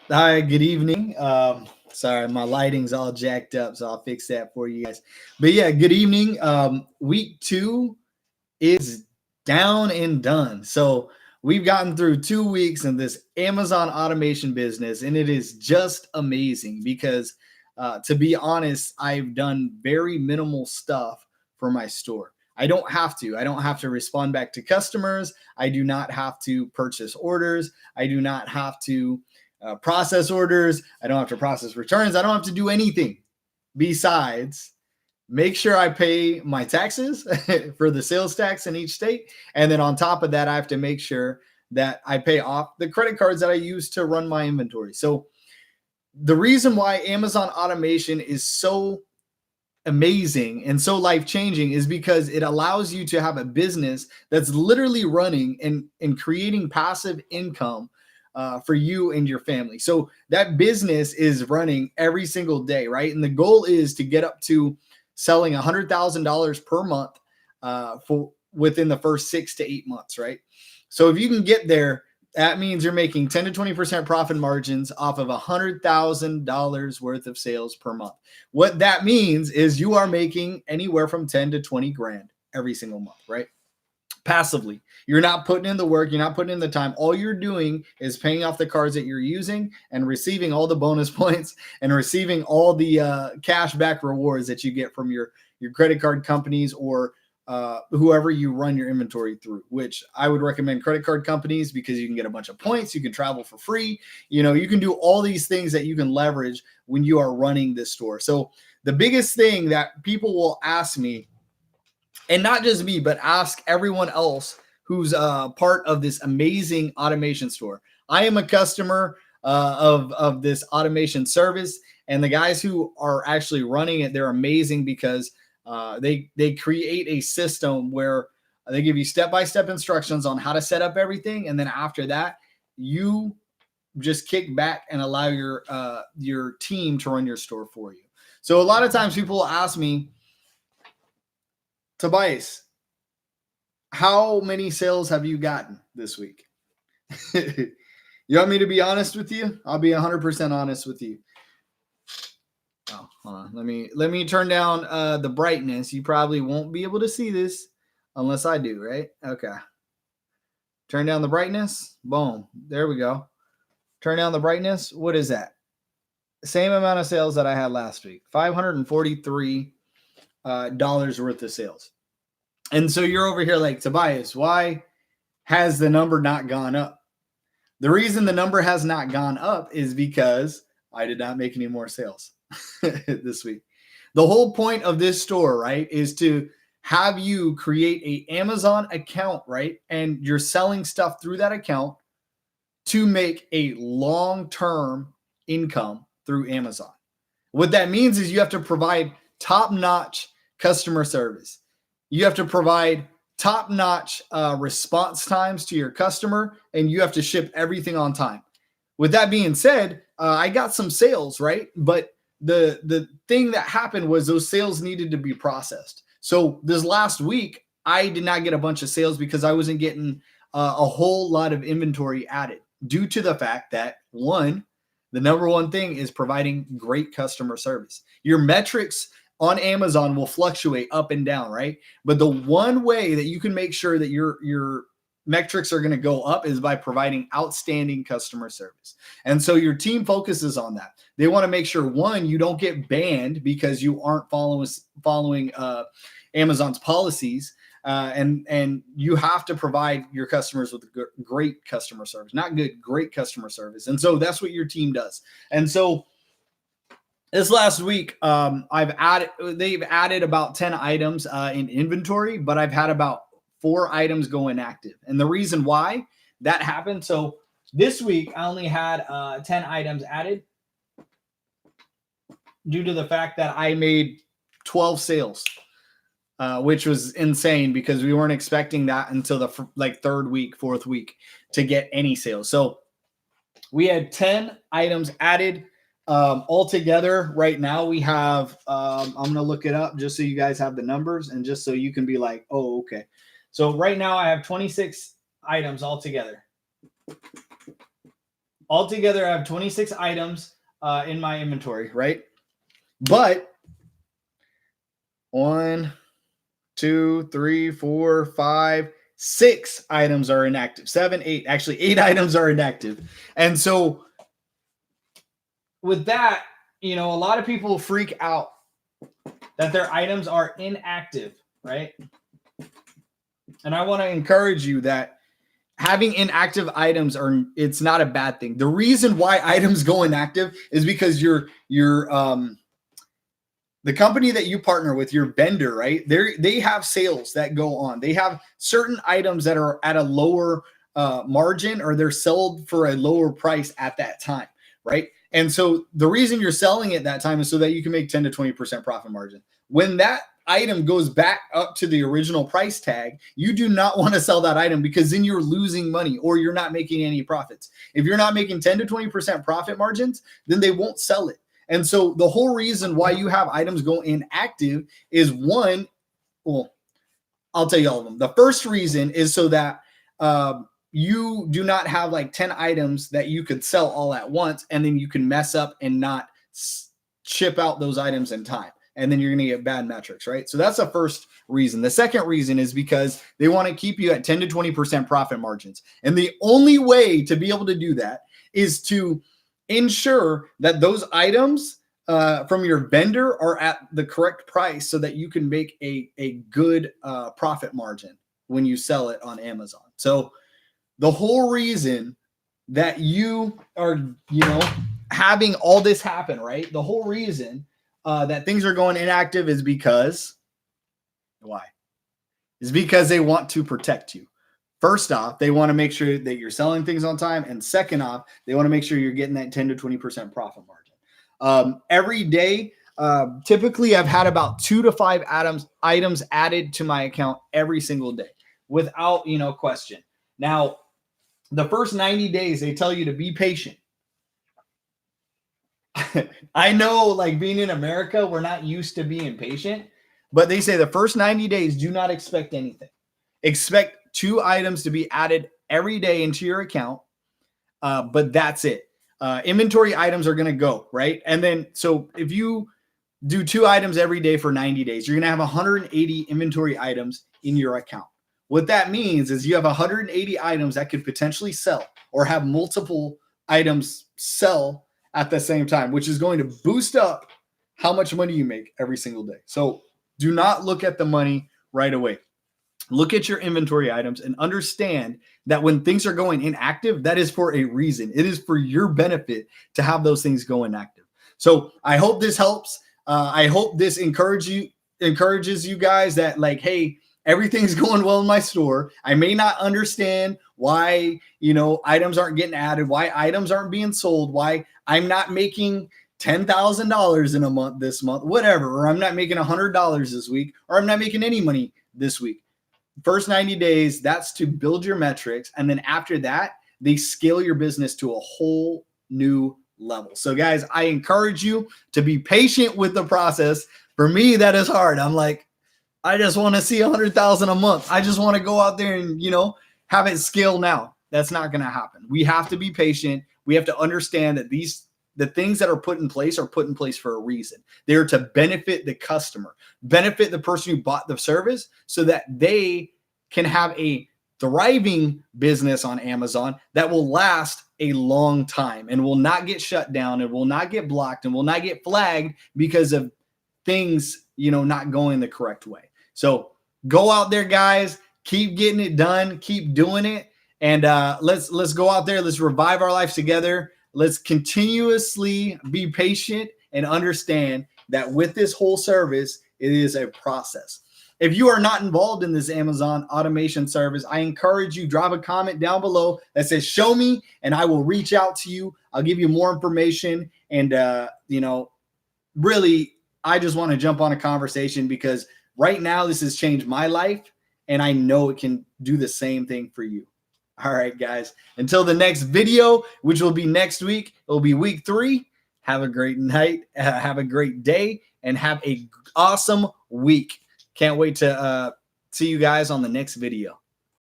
Hi, good evening. Sorry, my lighting's all jacked up, so I'll fix that for you guys. But yeah, good evening. Week two is down and done. So we've gotten through 2 weeks in this Amazon automation business, and it is just amazing because, to be honest, I've done very minimal stuff for my store. I don't have to. I don't have to respond back to customers. I do not have to purchase orders. I do not have to process orders. I don't have to process returns. I don't have to do anything besides make sure I pay my taxes for the sales tax in each state. And then on top of that, I have to make sure that I pay off the credit cards that I use to run my inventory. So the reason why Amazon automation is so amazing and so life changing is because it allows you to have a business that's literally running and creating passive income for you and your family. So that business is running every single day, right? And the goal is to get up to selling $100,000 per month for within the first 6 to 8 months, right? So if you can get there, that means you're making 10 to 20% profit margins off of $100,000 worth of sales per month. What that means is you are making anywhere from 10 to 20 grand every single month, right? Passively. You're not putting in the work, you're not putting in the time. All you're doing is paying off the cards that you're using and receiving all the bonus points and receiving all the cash back rewards that you get from your credit card companies or whoever you run your inventory through, which I would recommend credit card companies because you can get a bunch of points, you can travel for free, you can do all these things that you can leverage when you are running this store. So the biggest thing that people will ask me, and not just me, but ask everyone else who's part of this amazing automation store. I am a customer of this automation service, and the guys who are actually running it, they're amazing because they create a system where they give you step-by-step instructions on how to set up everything, and then after that, you just kick back and allow your team to run your store for you. So a lot of times people will ask me, Tobias, how many sales have you gotten this week? You want me to be honest with you? I'll be 100% honest with you. Oh, hold on. Let me turn down the brightness. You probably won't be able to see this unless I do, right? Okay. Turn down the brightness. Boom. There we go. Turn down the brightness. What is that? Same amount of sales that I had last week. $543 worth of sales. And so you're over here like, Tobias, why has the number not gone up? The reason the number has not gone up is because I did not make any more sales this week. The whole point of this store, right, is to have you create a Amazon account, right? And you're selling stuff through that account to make a long-term income through Amazon. What that means is you have to provide top-notch customer service. You have to provide top-notch response times to your customer, and you have to ship everything on time. With that being said, I got some sales, right? But the thing that happened was those sales needed to be processed. So this last week, I did not get a bunch of sales because I wasn't getting a whole lot of inventory added due to the fact that, one, the number one thing is providing great customer service. Your metrics on Amazon will fluctuate up and down, right? But the one way that you can make sure that your metrics are going to go up is by providing outstanding customer service. And so your team focuses on that. They want to make sure, one, you don't get banned because you aren't following Amazon's policies. And you have to provide your customers with great customer service, not good, great customer service. And so that's what your team does. And so this last week, they've added about 10 items in inventory, but I've had about 4 items go inactive. And the reason why that happened, so this week I only had 10 items added due to the fact that I made 12 sales. Which was insane because we weren't expecting that until the third week, fourth week to get any sales. So we had 10 items added altogether. Right now we have, I'm going to look it up just so you guys have the numbers and just so you can be like, oh, okay. So right now I have 26 items altogether. altogether, I have 26 items in my inventory, right? But 1, 2, 3, 4, 5, 6 items are inactive. 7, 8, actually 8 items are inactive. And so with that, a lot of people freak out that their items are inactive, right? And I want to encourage you that having inactive items it's not a bad thing. The reason why items go inactive is because your the company that you partner with, your vendor, right? They have sales that go on. They have certain items that are at a lower margin, or they're sold for a lower price at that time, right? And so the reason you're selling it that time is so that you can make 10 to 20% profit margin. When that item goes back up to the original price tag, you do not want to sell that item, because then you're losing money or you're not making any profits. If you're not making 10 to 20% profit margins, then they won't sell it. And so the whole reason why you have items go inactive is one, well, I'll tell you all of them. The first reason is so that you do not have like 10 items that you could sell all at once, and then you can mess up and not ship out those items in time. And then you're going to get bad metrics, right? So that's the first reason. The second reason is because they want to keep you at 10 to 20% profit margins. And the only way to be able to do that is to ensure that those items from your vendor are at the correct price, so that you can make a good profit margin when you sell it on Amazon. So the whole reason that you are, having all this happen, right? The whole reason that things are going inactive is because, why? Is because they want to protect you. First off, they want to make sure that you're selling things on time. And second off, they want to make sure you're getting that 10 to 20% profit margin. Every day, typically I've had about 2 to 5 items added to my account every single day without, question. Now, the first 90 days, they tell you to be patient. I know, like, being in America, we're not used to being patient, but they say the first 90 days, do not expect anything. Expect 2 items to be added every day into your account, but that's it. Inventory items are going to go, right? And then, so if you do 2 items every day for 90 days, you're going to have 180 inventory items in your account. What that means is you have 180 items that could potentially sell, or have multiple items sell at the same time, which is going to boost up how much money you make every single day. So do not look at the money right away. Look at your inventory items and understand that when things are going inactive, that is for a reason. It is for your benefit to have those things go inactive. So I hope this helps. I hope this encourages you guys that, like, hey, everything's going well in my store. I may not understand why, items aren't getting added, why items aren't being sold, why I'm not making $10,000 in a month this month, whatever, or I'm not making $100 this week, or I'm not making any money this week. First 90 days, that's to build your metrics. And then after that, they scale your business to a whole new level. So guys, I encourage you to be patient with the process. For me, that is hard. I'm like, I just want to see 100,000 a month. I just want to go out there and, have it scale now. That's not going to happen. We have to be patient. We have to understand that the things that are put in place for a reason. They're to benefit the customer, benefit the person who bought the service, so that they can have a thriving business on Amazon that will last a long time and will not get shut down and will not get blocked and will not get flagged because of things, not going the correct way. So go out there, guys, keep getting it done, keep doing it. And let's go out there. Let's revive our lives together. Let's continuously be patient and understand that with this whole service, it is a process. If you are not involved in this Amazon automation service, I encourage you, drop a comment down below that says, show me, and I will reach out to you. I'll give you more information. And, really, I just want to jump on a conversation, because right now this has changed my life, and I know it can do the same thing for you. All right, guys, until the next video, which will be next week, it will be week 3. Have a great night, have a great day, and have an awesome week. Can't wait to see you guys on the next video.